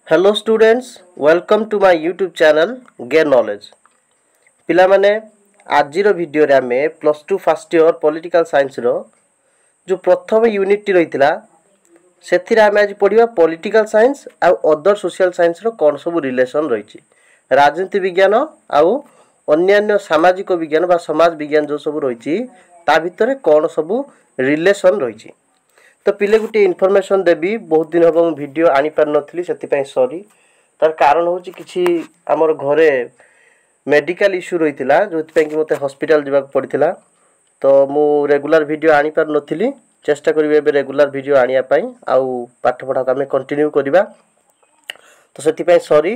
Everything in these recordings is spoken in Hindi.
Hello students, welcome to my YouTube channel Gain Knowledge. पिलामाने आजिर वीडियो रे आमे plus two first year political science रो जो प्रथम यूनिट टी रहितला सेथिरे आमे आज पढिबा पॉलिटिकल साइंस आ अदर सोशल साइंस रो कोन सब रिलेशन रहिछि राजनीति विज्ञान आ अन्यान्य सामाजिक विज्ञान बा समाज विज्ञान जो सब रहिछि ता भितरे कोन सब रिलेशन रहिछि। तो पिले गोटे इनफॉरमेशन देवी बहुत दिन हम वीडियो आनी पार नथली सेति सॉरी तार कारण होची किछि हमर घरे मेडिकल इश्यू रहितला जोति कि मते हॉस्पिटल जिबा पड़ितला तो मु रेगुलर वीडियो आनी पार नथली चेष्टा करिवे बे रेगुलर वीडियो आनिया पई आउ पाठ पढा आमे कंटिन्यू करिवा तो सेति सॉरी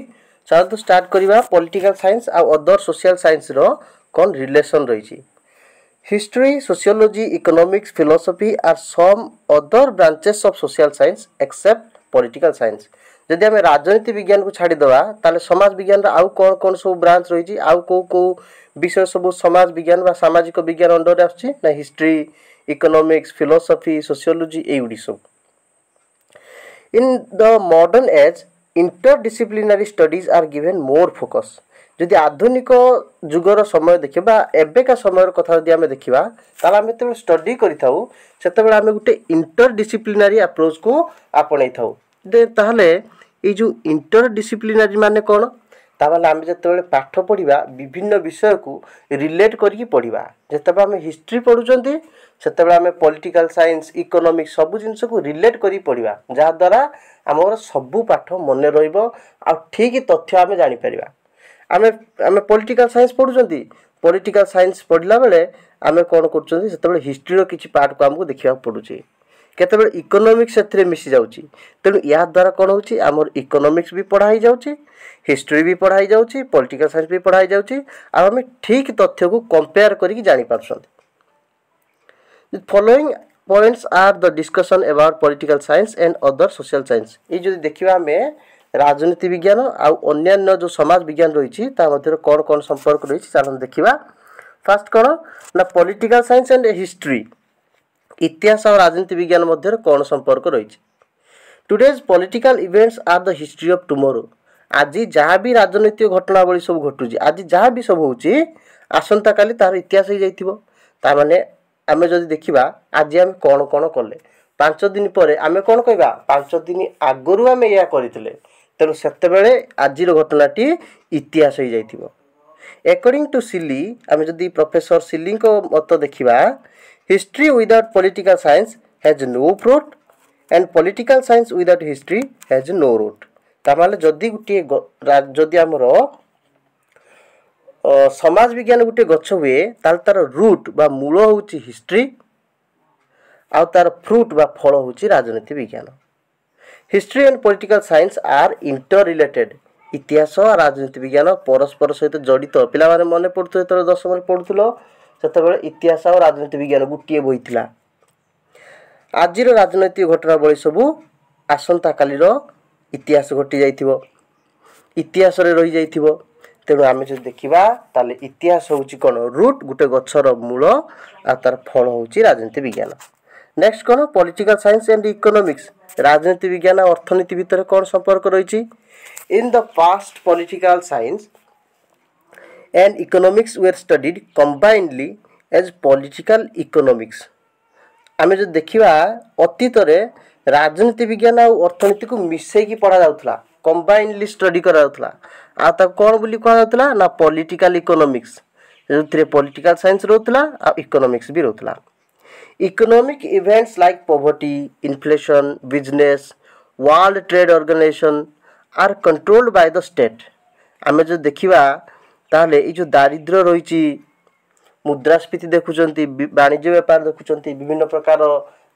चाल तो स्टार्ट करिवा पॉलिटिकल साइंस आ अदर सोशल साइंस रो कोन रिलेशन रहिछि। History, sociology, economics, philosophy are some other branches of social science except political science. जदि हमें राजनीति विज्ञान को छाड़ी दवा ताले समाज विज्ञान रा आउ कोन कोन सब ब्रांच रही छी आउ को विषय सब समाज विज्ञान बा सामाजिक विज्ञान अंडर आछि ना हिस्ट्री इकोनॉमिक्स फिलोसफी सोशियोलॉजी एउडी सब। In the modern age interdisciplinary studies are given more focus. जदि आधुनिक जुगर समय देखिबा एबेका समय कथा जदि आमे देखिबा ताला आमे ते स्टडी करिथाउ सेतेबेला आमे गुटे इंटरडिसिप्लिनरी अप्रोच को आपनै थाउ दे ताहले ए जो इंटरडिसिप्लिनरी माने कोन ताबला आमे जतेबेले पाठ पढिबा विभिन्न विषय को रिलेट करके पढिबा जतेबे आमे हिस्ट्री पढुचंती सेतेबेले आमे पॉलिटिकल साइंस इकोनॉमिक्स सब जिंस को रिलेट करी पढिबा जा द्वारा हमर सब पाठ मने रहइबो आ ठीक तथ्य आमे जानि परिबा। आमे आमे पॉलिटिकल साइंस पढुचंती पॉलिटिकल साइंस पढला बेले आमे कोन करचंती सेतेबेले हिस्ट्री रो किछि पार्ट को हमको देखिबा पडुची केतेबेले इकोनॉमिक्स सेथरे मिसी जाउची तेनु या द्वारा कोन होची हमर इकोनॉमिक्स भी पढाई जाउची हिस्ट्री भी पढाई जाउची पॉलिटिकल साइंस भी पढाई जाउची आ हमें ठीक तथ्य को कंपेयर करिक जानि पारछंती। The following points are the discussion about political science and other social science। ए जदि देखिबा हमें राजनीति विज्ञान आ अन्यान्य जो समाज विज्ञान रही ता मध्य कौन कौन संपर्क रही चलो देखा। फास्ट कौन ना पॉलिटिकल साइंस एंड हिस्ट्री इतिहास और राजनीति विज्ञान मध्य कौन संपर्क रही। Today's political events are the history of tomorrow. आज जहाँ भी राजनीतिक घटनावली सब घटुची आज जहाँ भी सब होची आसंता काली तार इतिहास हो जाइथिबो ता माने आमे जदि देखिबा आज आमे कौन कौन कले 5 दिन पर आमे कौन कहबा 5 दिन आगरु आमे या करितले तेणु सेतेबेले आजिर घटनाटी इतिहास हो जाइथिबो। अकॉर्डिंग टू सिली आमे जदि प्रोफेसर सिली को मत देखिबा history without political science has no fruit and political science without history has no root. तामाले जदि गुटे जदि हमरो समाज विज्ञान गुटे गछ हुए ताल तार रूट बा मूल होची हिस्ट्री आ तार फ्रूट बा फल होची राजनीति विज्ञान। History and political science are interrelated. इतिहास और राजनीति विज्ञान परस्पर सहित जड़ित पिला माने मने पड़थो तर 10 रे पढुथलो सेतेबेले इतिहास और राजनीति विज्ञान गुटिए बहितला। आजिर राजनीतिक घटना बळी सब आसंता कालीर इतिहास घटी जाइथिबो इतिहास रे रहि जाइथिबो तेणु आमे जे देखिबा ताले इतिहास होची कोन रूट गुटे गछर मूल आ तार फल होची राजनीति विज्ञान। नेक्स्ट कोन पॉलिटिकल साइंस एंड इकोनॉमिक्स राजनीति विज्ञान और अर्थनीति भितर कौन संपर्क रही। In the past political science and economics were studied combinely as political economics. आमे जो देखिबा अतीत रे राजनीति विज्ञान और अर्थनीति को मिसई की पढ़ा जाउथला कंबाइनली स्टडी करा जाउथला आ ता कोन बोली कहा जाउथला ना पॉलिटिकल इकोनॉमिक्स जोथिरे पॉलिटिकल साइंस रहउथला आ इकोनॉमिक्स भी रहउथला। Economic events like poverty, inflation, business, World Trade Organization are controlled by the state। आमे जो देखिबा ताले ए जो दारिद्र्य रहिची मुद्रास्फीति देखुचंती वाणिज्य व्यापार देखुचंती विभिन्न प्रकार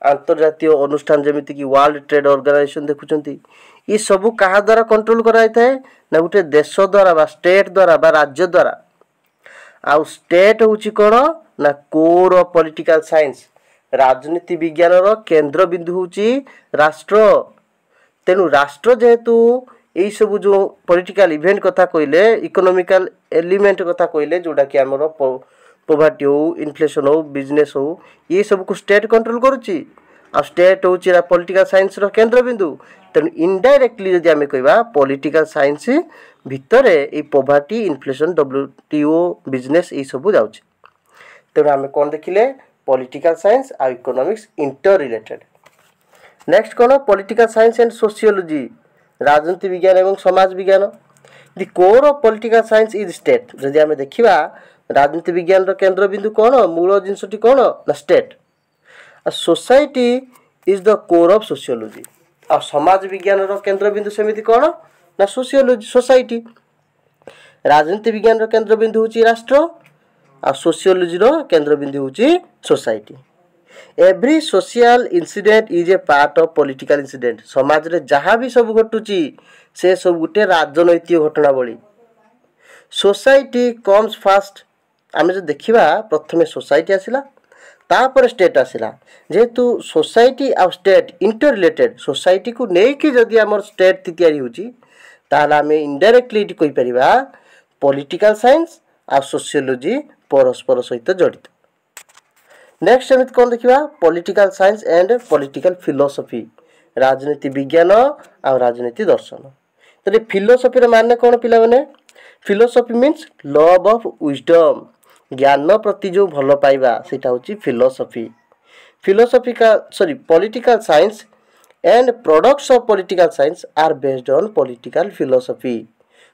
अंतर्जातीय अनुष्ठान जेमिति कि वर्ल्ड ट्रेड ऑर्गेनाइजेशन देखुचंती ई सब कहा द्वारा कंट्रोल कराई थाए ना गुटे देश द्वारा बा स्टेट द्वारा बा राज्य द्वारा आ स्टेट होची कोन ना कोर ऑफ पॉलिटिकल साइंस राजनीति विज्ञान रो केंद्र बिंदु होची राष्ट्र। तेनु राष्ट्र जेहेतु एई सब जो पॉलिटिकल इवेंट कथा कइले इकोनॉमिकल एलिमेंट कथा कइले जोडा कि हमरो पोवर्टी हो इन्फ्लेशन हो बिजनेस हो ये सब को स्टेट कंट्रोल करूची आ स्टेट होची पॉलिटिकल साइंस रो केंद्र बिंदु तेणु इनडायरेक्टली जदि आमे कहबा पॉलिटिकल साइंस भितर ए पोवर्टी इन्फ्लेशन डब्ल्यूटीओ बिजनेस ए सब जाउची तेणु आमे कोन देखिले पॉलिटिकल साइंस आ इकोनॉमिक्स इंटर रिलेटेड। नेक्स्ट कोन पॉलिटिकल साइंस एंड सोशियोलॉजी राजनीति विज्ञान एवं समाज विज्ञान the core of political science is state जदि आमे देखिबा राजनीति विज्ञान रो केंद्र बिंदु कोन मूल जिंसटी कोन ना स्टेट आ society is the core of sociology आ समाज विज्ञान रो केंद्र बिंदु सेमिति कोन ना सोशियोलॉजी सोसाइटी राजनीति विज्ञान रो केंद्र बिंदु होची राष्ट्र आ सोशियोलॉजी रो केंद्र बिंदु होची society. Every social incident is a part of political incident समाज रे जहाँ भी सब घटुची से सब गुटे राजनैतिक घटनावली। सोसाइटी कम्स फास्ट आमे जो देखिबा प्रथमे सोसाइटी आसिला तापर स्टेट आसिला जेहेतु सोसाइटी आ स्टेट इंटर रिलेटेड सोसाइटी को नेकी जदि हमर स्टेट तैयारी होची ताला आमे इनडायरेक्टली कहि परिबा पॉलिटिकल साइंस आ सोशियोलॉजी परस्पर सहित जड़ित। नेक्स्ट एमित कौन देखिबा political science and political philosophy राजनीति विज्ञान आ राजनीति दर्शन। तो फिलोसफी रे माने कौन पिला माने philosophy means love of wisdom ज्ञान प्रति जो भल पाइबा सेटा होची फिलोसफी। फिलोसफी का sorry political science and products of political science are based on political philosophy.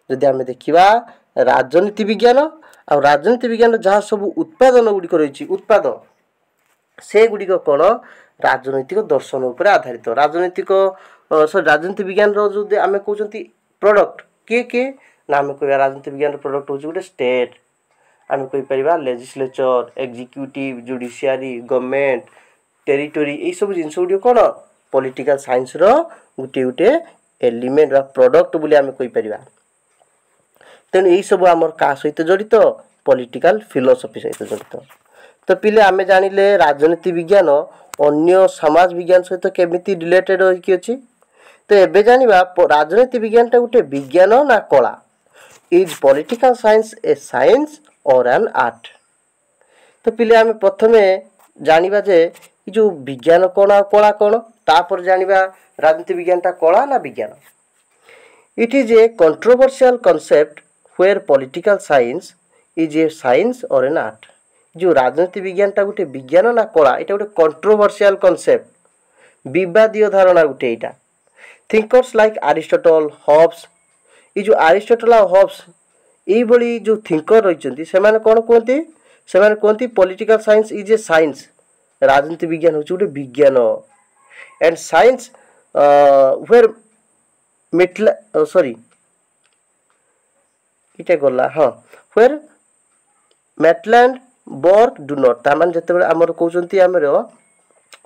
जदि आमे देखिबा राजनीति विज्ञान आ राजनीति विज्ञान जहाँ सब उत्पादन गुडी रही उत्पाद से गुड़िक कौन राजनैतिक दर्शन उपर आधारित राजनैतिक राजनीति विज्ञान जो आम कहते प्रोडक्ट किए किए ना आम कह राजनीति विज्ञान प्रोडक्ट हूँ गोटे स्टेट आम कहीपर legislature executive judiciary government territory ये सब जिन गुड़ कौन पॉलिटिकल साइंस रो गोटे गोटे एलिमेंट बा प्रोडक्ट बोली आम कहीपर। तेणु यही सब आमर क्या सहित जड़ित पॉलिटिकल फिलोसफी सहित जड़ित। तो पिले आमे जानिले राजनीति विज्ञान अन्य समाज विज्ञान सहित केमिति रिलेटेड होइकी अछि। तो एबे जानिबा राजनीति विज्ञान टा गोटे विज्ञान ना कला is political science A science or an art. तो पिले आमे प्रथमे जानिबा जे ई जो विज्ञान कोन आ कला कोन तापर जानिबा राजनीति विज्ञान टा कला ना विज्ञान। It is a controversial concept where political science is a science or an art. जो राजनीति विज्ञान टा गोटे विज्ञान ना कला एटा गोटे कंट्रोवर्शियल कांसेप्ट विवादीय धारणा गोटे एटा। थिंकर्स लाइक अरिस्टोटल हॉब्स ये जो अरिस्टोटल और हॉब्स ये भली जो थिंकर रही से कौन कहते से कहते political science is a science राजनीति विज्ञान हूँ गोटे विज्ञान एंड साइंस वेयर मेटला सॉरी इटा गला हाँ वेयर मेटलैंड बर्ग डू नॉट तामान जते आमर कहते आमर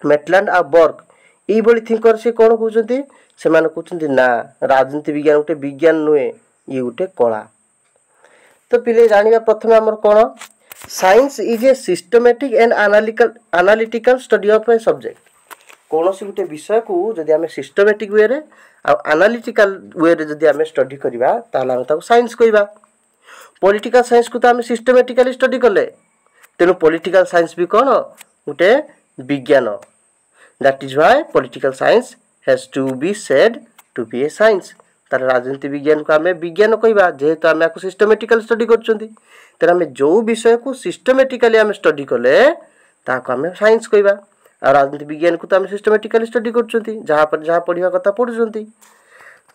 मेटलैंड आ बर्ग ये थिंकर से कौन कहते से कहते ना राजनीति विज्ञान गोटे विज्ञान नुहे ये गोटे कला। तो पिले जानिबा प्रथम आमर कौन science is a systematic and analytical study of a subject. कौन सी गोटे विषय को जदि आम सिस्टमेटिक वे रे आ एनालिटिकल वे रे जदि आम स्टडी करबा ताला हम ताको साइंस कहबा। पॉलिटिकल साइंस को तो आम सिस्टमेटिकली स्टडी कले तेणु पॉलिटिकल साइंस भी कौन गोटे विज्ञान। That is why political science has to be said to be a science. तार राजनीति विज्ञान को आम विज्ञान कहबा जेहेतु आम आपको सिस्टमेटिकली स्टडी करछंती तेणु आम जो विषय को सिस्टमेटिकली आम स्टडी कले ताको आम साइंस कहबा। आ राजनीति विज्ञान को तो आम सिस्टमेटिकली स्टडी करछंती जहाँ पर जहाँ पढ़िया कथा पढ़ुछंती।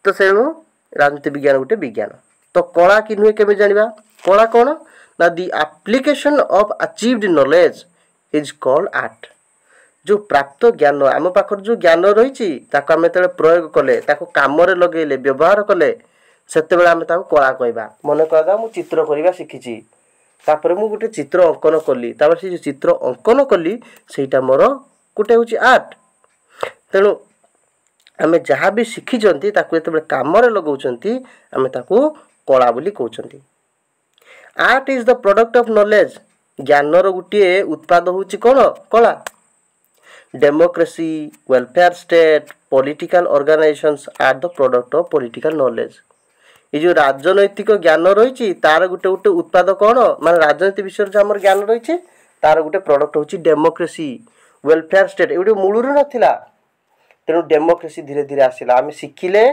तो तेणु राजनीति विज्ञान गोटे विज्ञान। तो कला कि नुहे केमे जानिबा कला कौन ना the application of achieved knowledge is called art. जो प्राप्त ज्ञान आम पाखर जो ज्ञान रही आम जो प्रयोग कले काम लगे व्यवहार कले से आम कला कहवा। मन कहवा मु चित्र करवा शिखी तापर मु गोटे चित्र अंकन कली से जो चित्र अंकन कली सेटा मोर गोटे हूँ आर्ट। तेणु आम जहाँ भी शिखी जो काम लगाउछंती आम ताकू कला बोली कहउछंती। Art is the product of knowledge ज्ञानर गोटे उत्पाद हूँ कौन कला। Democracy welfare state political organisations are the product of political knowledge. ये जो राजनैतिक ज्ञान रही तार गोटे गोटे उत्पाद कौन मान राजनीति विषय जो आम ज्ञान रही तार गोटे प्रोडक्ट हूँ डेमोक्रेसी वेलफेयर स्टेट एगुटे मूलर नाला तेणु डेमोक्रेसी धीरे धीरे आसला आम शिखिले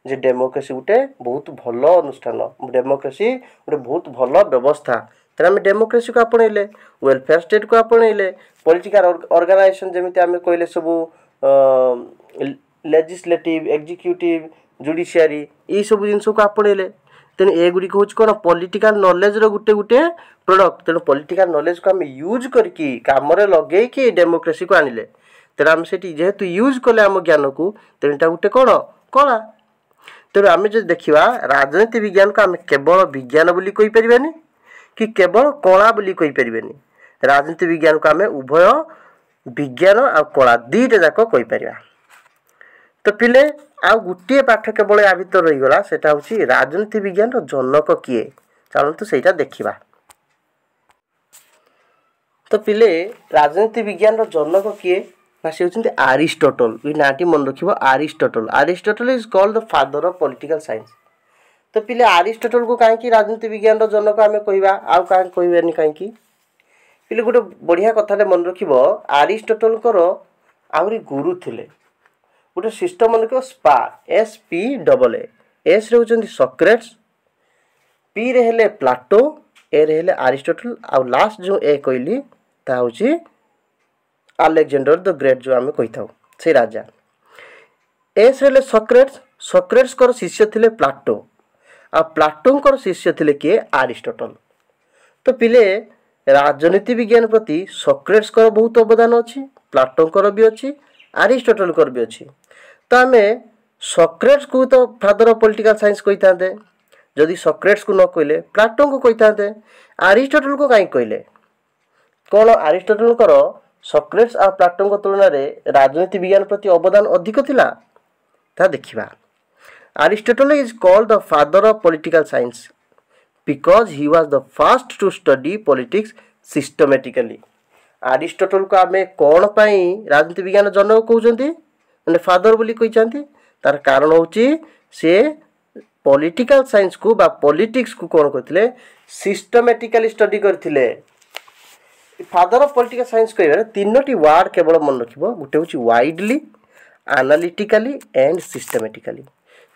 जे डेमोक्रेसी गोटे बहुत भल अनुष्ठान डेमोक्रेसी गोटे बहुत भल व्यवस्था तेना आम डेमोक्रेसी को आपणइले वेलफेयर स्टेट को आपणइले पॉलिटिकल ऑर्गेनाइजेशन जमी आम कहले सब लेजिस्लेटिव एग्जीक्यूटिव जुडिशियरी यही सब जिन को आपणइले तेणु एगुड़ी हूँ कौन पॉलिटिकल नॉलेज रो गुटे गुटे प्रोडक्ट तेणु पॉलिटिकल नॉलेज को आम यूज करके काम लगे डेमोक्रेसी को आनिले तेणु आम से जेहेतु यूज कले आम ज्ञान को तेणु गोटे कौन कला तेणु आम जो देखा राजनीति विज्ञान को आम केवल विज्ञान बोली कही परिबानी कि केवल कला बोली कही परिबानी राजनीति विज्ञान को आम उभय विज्ञान आ कला दुईटा जाक कही परिबा तो पिले आउ गोटे पाठ केवल या भीतर रहीगला सेटा हूँ राजनीति विज्ञान जनक किए चलतु सेटा देखा तो पिले राजनीति विज्ञान जनक किए से होती आरिस्टोटल ये नाटी मन रखिए Aristotle Aristotle is called the father of political science तो पिले आरिस्टोटल को कहीं राजनीति विज्ञान जनक आम कहवा आउ कहीं कहबानी कहीं पिले गोटे बढ़िया कथाटे मन रखिब आरिस्टोटल आहरी गुरु थिले गोटे सिस्टम मन रखिब स्पा SPAA एस रे होचंती सॉक्रेट्स पी रे हेले प्लाटो ए रे हेले आरिस्टोटल आउ लास्ट जो ए कहली ता होची अलेक्जेंडर द ग्रेट जो आम कही था से राजा एस रे सॉक्रेट्स सॉक्रेट्स कर शिष्य थिले प्लाटो आ प्लाटो कर शिष्य थिले किए आरिस्टोटल तो पिले राजनीति विज्ञान प्रति सॉक्रेट्स कर बहुत अवदान अच्छी प्लाटो कर भी अच्छी आरिस्टोटल कर भी अच्छी तो आम सॉक्रेट्स को तो फादर ऑफ पॉलिटिकल साइंस कही था जदि सॉक्रेट्स को न कहले प्लाटो को कही था आरिस्टोटल को कहीं कहले कौन आरिस्टोटल कर सॉक्रेट्स और प्लाटो तुलन में राजनीति विज्ञान प्रति अवदान अधिक थिला ता देखिबा Aristotle is called the father of political science because he was the first to study politics systematically Aristotle को आम कौन पाई राजनीति विज्ञान जनक कहते मैंने फादर बोली कही तार कारण होची से पॉलिटिकल साइंस को बा पॉलिटिक्स को कौन करथिले सिस्टमेटिकली स्टडी करथिले फादर ऑफ पॉलिटिकल साइंस कह तीनोटी वार्ड केवल मन रखिब गोटे हूँ वाइडली एनालिटिकली एंड सिस्टमेटिकली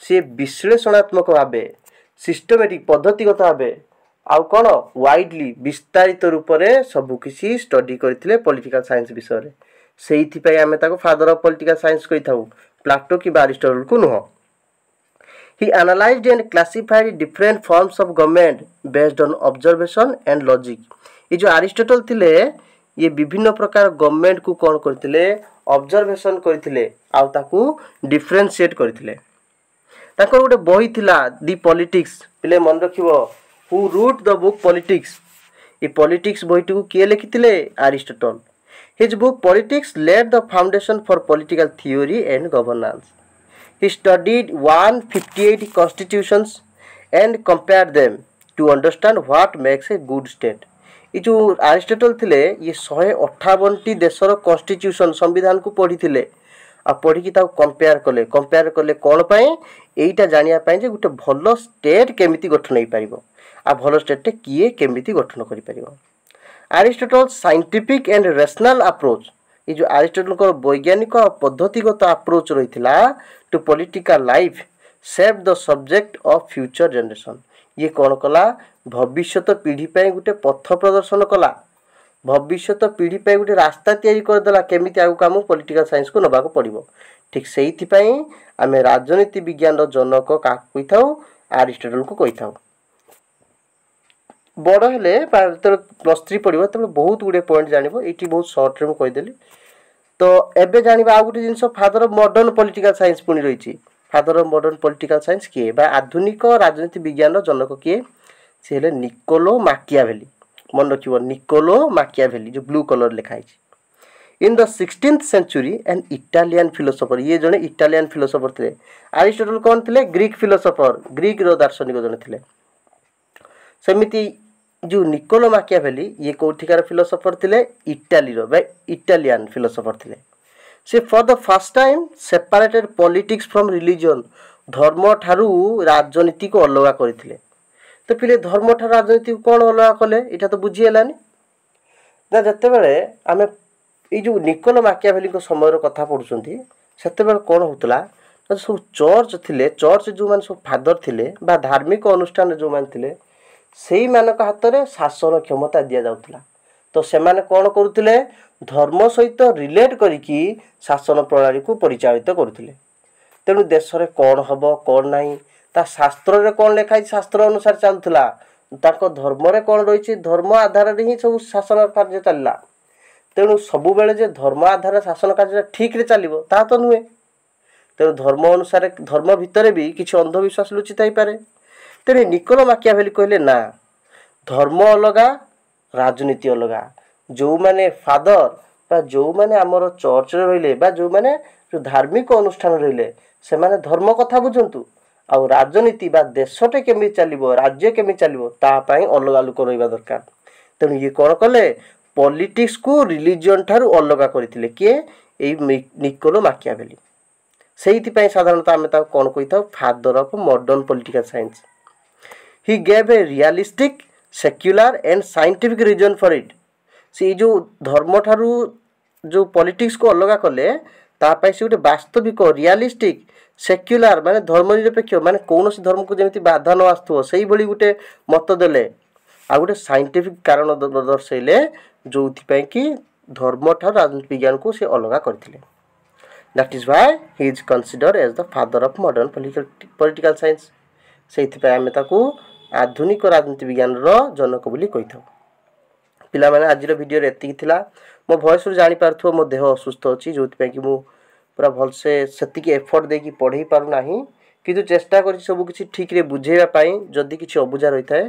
सी विश्लेषणात्मक भाव सिस्टमेटिक पद्धतिगत भाव आउ कौन वाइडली विस्तारित रूप से सबकिछि स्टडी करथिले पॉलिटिकल साइंस विषय से आम फादर ऑफ पॉलिटिकल साइंस कही था प्लाटो कि अरिस्टोटल को नुह He analyzed and classified different forms of government based on observation and logic. ये जो अरिस्टोटल थिले ये विभिन्न प्रकार गवर्नमेंट को कौन करथिले ऑब्जर्वेशन करथिले आउ ताकू डिफरेंशिएट करथिले ताकर गोटे बही थिला दी पॉलिटिक्स पिले मन रखिबो who wrote the book politics ये पॉलिटिक्स बहीटी को किए लिखिथिले Aristotle his book politics laid the foundation for political theory and governance He studied 158 constitutions and compared them to understand what makes a good state. ये जो अरिस्टोटल थिले ये 158 देशर कॉन्स्टिट्यूशन संविधान को पढ़ी थिले आ पढ़ी कि कंपेयर कले कौन पाए एटा जानिया पाए जे गुटे भलो स्टेट केमिति गठन होई परिबो आ भलो स्टेट टे किए केमिति गठन करि परिबो Aristotle scientific and rational approach ये जो अरिस्टोटल को वैज्ञानिक और पद्धतिगत अप्रोच रही to political life save the subject of future generation ये कौन कला भविष्यत पीढ़ी पे गोटे पथ प्रदर्शन कला भविष्यत पीढ़ी पे गोटे रास्ता तैयारी करदेला केमिति आगु काम पॉलिटिकल साइंस को नबाक पड़िबो ठीक सेइथि पई आमे राजनीति विज्ञान जनक का कहि थाउ अरिस्टोटल को कहि थाउ बड़ हेले +3 पड़िबो त बहुत गुडे पॉइंट जानिबो एठी बहुत शॉर्ट रे म कहि देली तो एबे जानिबा आ गुटे जिंस father of modern political science पुनी रहिछि father of modern political science किए बा आधुनिक राजनीति विज्ञान जनक किए से हेले निकोलो माकियावेली मन रखिबो निकोलो माकियावेली जो ब्लू कलर लिखा है in the 16th century an Italian philosopher ये जने इटालियन फिलोसोफर थे अरिस्टोटल कौन थे ग्रीक फिलोसोफर ग्रीक रो दार्शनिक जने थे सेमिति जो निकोलो माकियावेली ये कोठिकार फिलोसोफर थे इटाली रो बा इटालियन फिलोसोफर थे से for the first time separated politics from religion धर्म ठारू राजनीति को अलग करथिले तो पिले धर्म ठारू राजनीति को कौन अलग कले इटा तो बुझी हेलानी ना जते बेले आमे ये जो निकोलो माकियाभेली समय कथा पढ़ुंट से कौन होता सब चर्च थिले चर्च जो मैंने सब फादर थिले बा धार्मिक अनुष्ठान जो मैंने थिले से हाथ में शासन क्षमता दि जाऊला तो से कौन करुले धर्म सहित रिलेट करिकी शासन प्रणाली को परिचालित करुले तेणु देश में कौन हम कौन नहीं ता शास्त्र रे कौन लिखाई शास्त्र अनुसार चलूला धर्म रे कौन रही धर्म आधार ही सब शासन कार्य चलला तेणु सबु बेले जे धर्म आधार शासन कार्य ठीक रे चलिबो ता तो नुहे तेणु धर्म अनुसार धर्म भितर भी किसी अंधविश्वास लुचि थाईपारे तेणु निकोलो माकियाभेली कहले ना धर्म अलगा राजनीति अलगा जो माने फादर बा जो माने आमर चर्च रे रहिले बा जो माने जो धार्मिक अनुष्ठान रहिले से माने धर्म कथा बुझंतु आ राजनीति बा देशटे केमी चलिबो राज्य केमी चलिबो ता पई अलगा लोक रहिबा दरकार तेणु ये कौन कले पॉलिटिक्स को रिलीजन ठारू अलगा करथिले के एई निकोलो माकियाभेली से साधारणतः आम कौन कही था father of modern political science he gave a realistic secular and scientific reason for it से जो धर्म ठारू जो पॉलिटिक्स को अलग कले तापाई से गोटे वास्तविक रियलिस्टिक सेक्युलर माने धर्मनिरपेक्ष माने कौन धर्म को जमी बाधा न आसो से गोटे मत देले आ गोटे साइंटिफिक कारण दर्शैले जो कि धर्म ठारू राजनीति विज्ञान को से अलग करथिले That is why he is considered as the father of modern political science. से आम आधुनिक राजनीति विज्ञान जनक बोली कही था पिला माने आज वीडियो एति थिला मो वॉइस रू जानि पारथो मो देह असुस्थ अछि जो कि मु पूरा भल से सेतिकी एफर्ट देकी पढ़ई पारु नाही किंतु चेष्टा करी सब किछि ठीक रे बुझेबा पई जदी किछि अबुझा रही थाए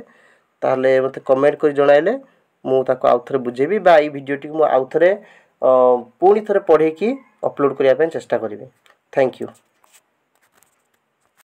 ताले मते कमेंट करी जणाइले मु ताको आउथरे बुझेबी बा ई वीडियो टी मु आउथरे पुणी थरे पढ़े की अपलोड करने चेष्टा करेंगे। Thank you.